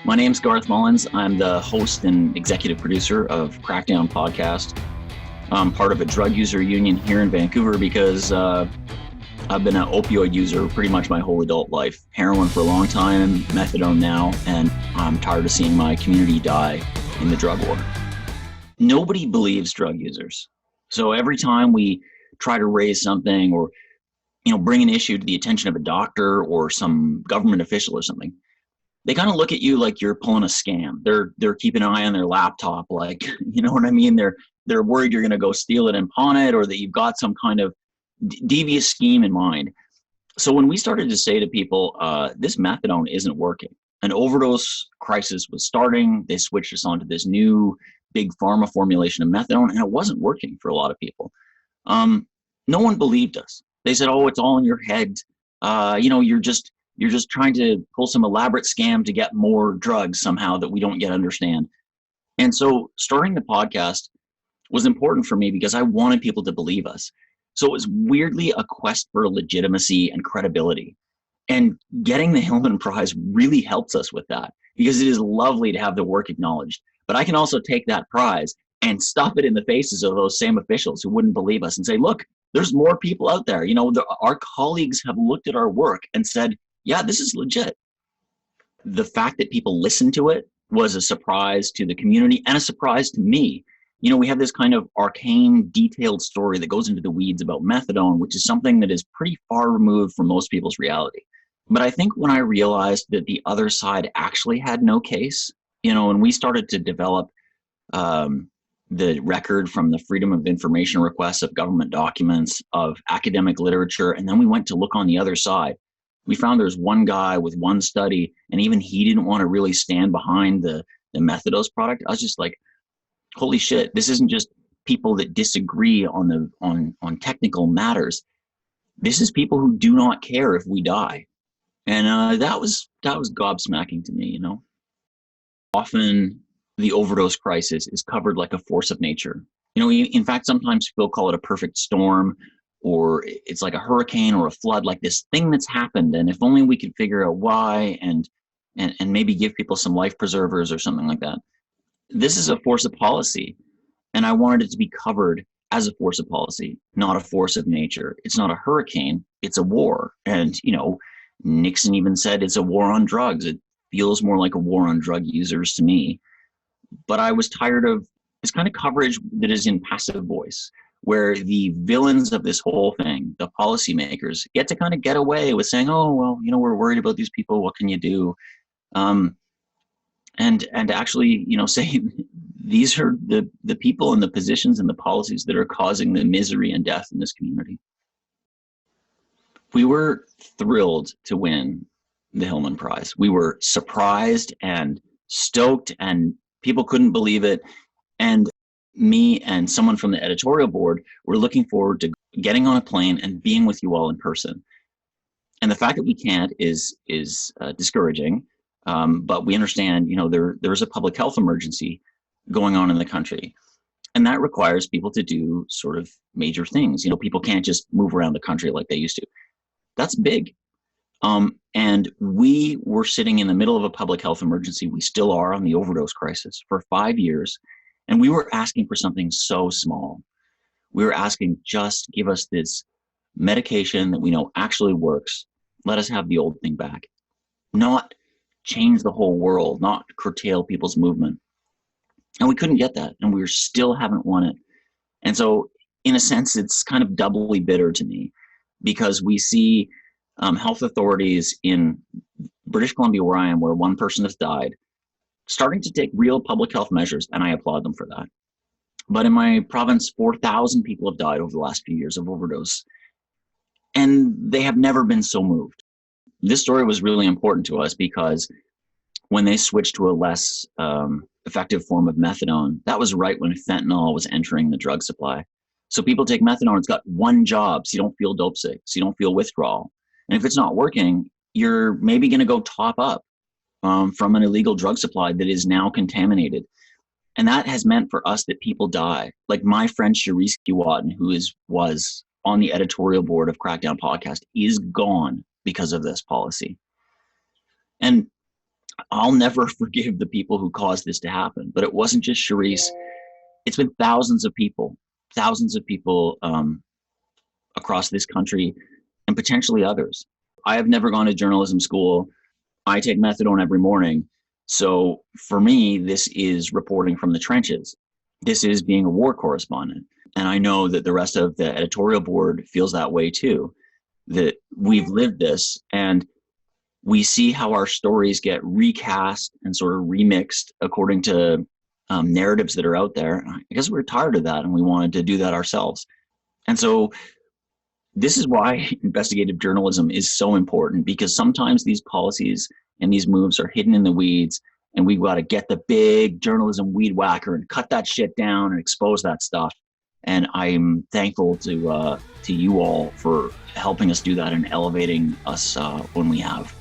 My name's Garth Mullins. I'm the host and executive producer of Crackdown podcast. I'm part of a drug user union here in Vancouver because I've been an opioid user pretty much my whole adult life. Heroin for a long time, methadone now, and I'm tired of seeing my community die in the drug war. Nobody believes drug users. So every time we try to raise something or bring an issue to the attention of a doctor or some government official or something, they kind of look at you like you're pulling a scam. They're keeping an eye on their laptop, like, you know what I mean? They're worried you're going to go steal it and pawn it, or that you've got some kind of devious scheme in mind. So when we started to say to people, this methadone isn't working, an overdose crisis was starting. They switched us onto this new big pharma formulation of methadone, and it wasn't working for a lot of people. No one believed us. They said, "Oh, it's all in your head. You're just trying to pull some elaborate scam to get more drugs somehow that we don't yet understand." And so starting the podcast was important for me because I wanted people to believe us. So it was weirdly a quest for legitimacy and credibility. And getting the Hillman Prize really helps us with that, because it is lovely to have the work acknowledged. But I can also take that prize and stuff it in the faces of those same officials who wouldn't believe us and say, look, there's more people out there. Our colleagues have looked at our work and said, yeah, this is legit. The fact that people listened to it was a surprise to the community and a surprise to me. We have this kind of arcane, detailed story that goes into the weeds about methadone, which is something that is pretty far removed from most people's reality. But I think when I realized that the other side actually had no case, and we started to develop the record from the Freedom of Information requests of government documents, of academic literature, and then we went to look on the other side. We found there's one guy with one study, and even he didn't want to really stand behind the methadose product. I was just like, holy shit, this isn't just people that disagree on technical matters. This is people who do not care if we die. And that was gobsmacking to me, Often the overdose crisis is covered like a force of nature. In fact, sometimes people call it a perfect storm, or it's like a hurricane or a flood, like this thing that's happened. And if only we could figure out why and maybe give people some life preservers or something like that. This is a force of policy. And I wanted it to be covered as a force of policy, not a force of nature. It's not a hurricane, it's a war. And, Nixon even said it's a war on drugs. It feels more like a war on drug users to me. But I was tired of this kind of coverage that is in passive voice, where the villains of this whole thing, the policymakers, get to kind of get away with saying, oh, well, we're worried about these people. What can you do? And actually, say these are the people and the positions and the policies that are causing the misery and death in this community. We were thrilled to win the Hillman Prize. We were surprised and stoked, and people couldn't believe it. And me and someone from the editorial board were looking forward to getting on a plane and being with you all in person. And the fact that we can't is discouraging. But we understand, there's a public health emergency going on in the country. And that requires people to do sort of major things. People can't just move around the country like they used to. That's big. And we were sitting in the middle of a public health emergency. We still are, on the overdose crisis, for 5 years. And we were asking for something so small. We were asking, just give us this medication that we know actually works. Let us have the old thing back. Not change the whole world, not curtail people's movement. And we couldn't get that, and we still haven't won it. And so, in a sense, it's kind of doubly bitter to me, because we see health authorities in British Columbia, where I am, where one person has died, starting to take real public health measures, and I applaud them for that. But in my province, 4,000 people have died over the last few years of overdose, and they have never been so moved. This story was really important to us because when they switched to a less effective form of methadone, that was right when fentanyl was entering the drug supply. So people take methadone, it's got one job, so you don't feel dope sick, so you don't feel withdrawal. And if it's not working, you're maybe going to go top up from an illegal drug supply that is now contaminated. And that has meant for us that people die. Like my friend Sharice Watton, who was on the editorial board of Crackdown podcast, is gone because of this policy. And I'll never forgive the people who caused this to happen. But it wasn't just Charisse. It's been thousands of people across this country and potentially others. I have never gone to journalism school. I take methadone every morning. So for me, this is reporting from the trenches. This is being a war correspondent. And I know that the rest of the editorial board feels that way too, that we've lived this and we see how our stories get recast and sort of remixed according to narratives that are out there. I guess we're tired of that and we wanted to do that ourselves. And so this is why investigative journalism is so important, because sometimes these policies and these moves are hidden in the weeds, and we got to get the big journalism weed whacker and cut that shit down and expose that stuff. And I'm thankful to you all for helping us do that and elevating us when we have.